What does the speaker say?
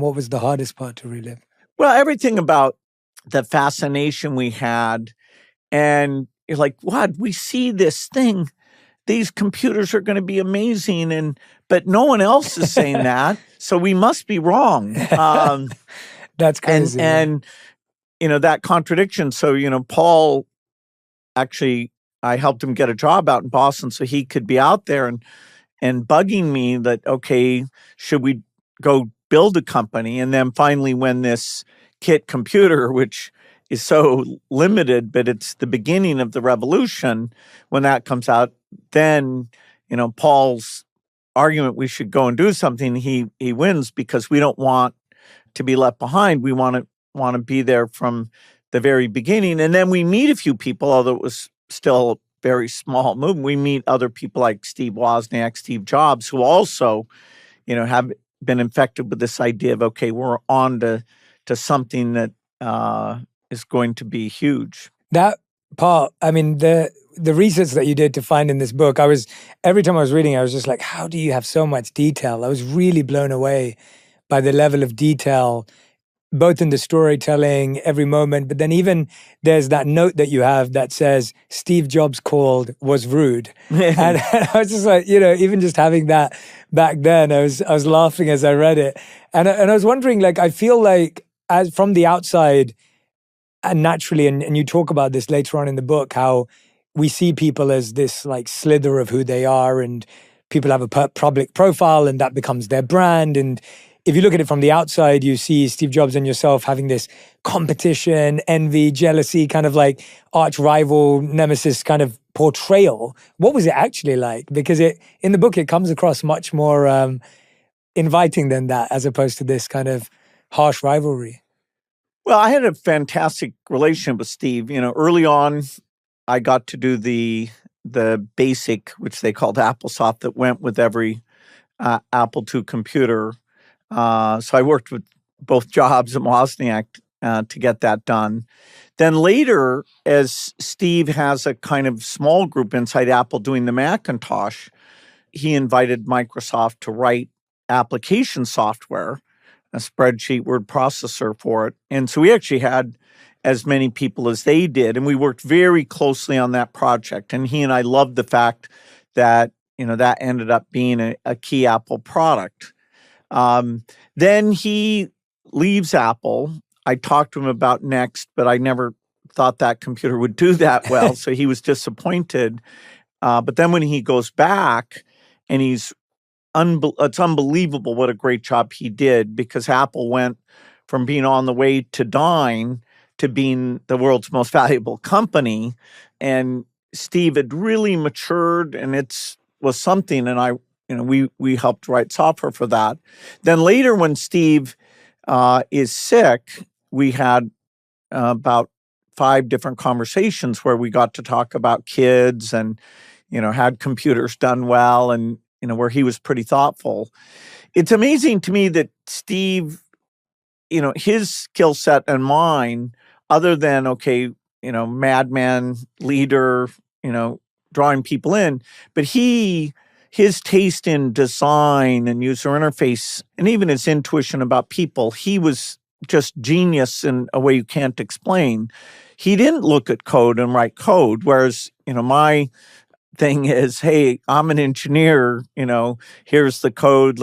what was the hardest part to relive? Well, everything about the fascination we had, and you're like, "What? We see this thing. These computers are going to be amazing," but no one else is saying that, so we must be wrong. That's crazy. And that contradiction. So Paul, actually, I helped him get a job out in Boston so he could be out there and bugging me that, okay, should we go build a company? And then finally, when this kit computer, which is so limited, but it's the beginning of the revolution, when that comes out, then, Paul's argument we should go and do something, he wins, because we don't want to be left behind. We want to be there from the very beginning. And then we meet a few people, although it was still a very small movement. We meet other people like Steve Wozniak, Steve Jobs, who also, have been infected with this idea of, okay, we're on to something that is going to be huge. That part, I mean, the research that you did to find in this book, every time I was reading, I was just like, how do you have so much detail? I was really blown away by the level of detail, both in the storytelling, every moment, but then even there's that note that you have that says, Steve Jobs called, was rude. And I was just like, even just having that back then, I was laughing as I read it. And I was wondering, like, I feel like as from the outside, and naturally, and you talk about this later on in the book, how we see people as this like slither of who they are, and people have a public profile and that becomes their brand. And if you look at it from the outside, you see Steve Jobs and yourself having this competition, envy, jealousy, kind of like arch rival, nemesis kind of portrayal. What was it actually like? Because in the book, it comes across much more inviting than that, as opposed to this kind of harsh rivalry. Well, I had a fantastic relationship with Steve. Early on, I got to do the basic, which they called AppleSoft, that went with every Apple II computer. So I worked with both Jobs and Wozniak to get that done. Then later, as Steve has a kind of small group inside Apple doing the Macintosh, he invited Microsoft to write application software, a spreadsheet word processor for it. And so we actually had as many people as they did, and we worked very closely on that project. And he and I loved the fact that, that ended up being a key Apple product. Then he leaves Apple. I talked to him about Next, but I never thought that computer would do that well, so he was disappointed. But then when he goes back, and it's unbelievable what a great job he did, because Apple went from being on the way to dying to being the world's most valuable company. And Steve had really matured, and was something. And we helped write software for that. Then later, when Steve is sick, we had about 5 different conversations where we got to talk about kids and, had computers done well, and, where he was pretty thoughtful. It's amazing to me that Steve, his skill set and mine, other than, okay, madman, leader, drawing people in, but his taste in design and user interface, and even his intuition about people, he was just genius in a way you can't explain. He didn't look at code and write code, whereas, my thing is, hey, I'm an engineer, here's the code.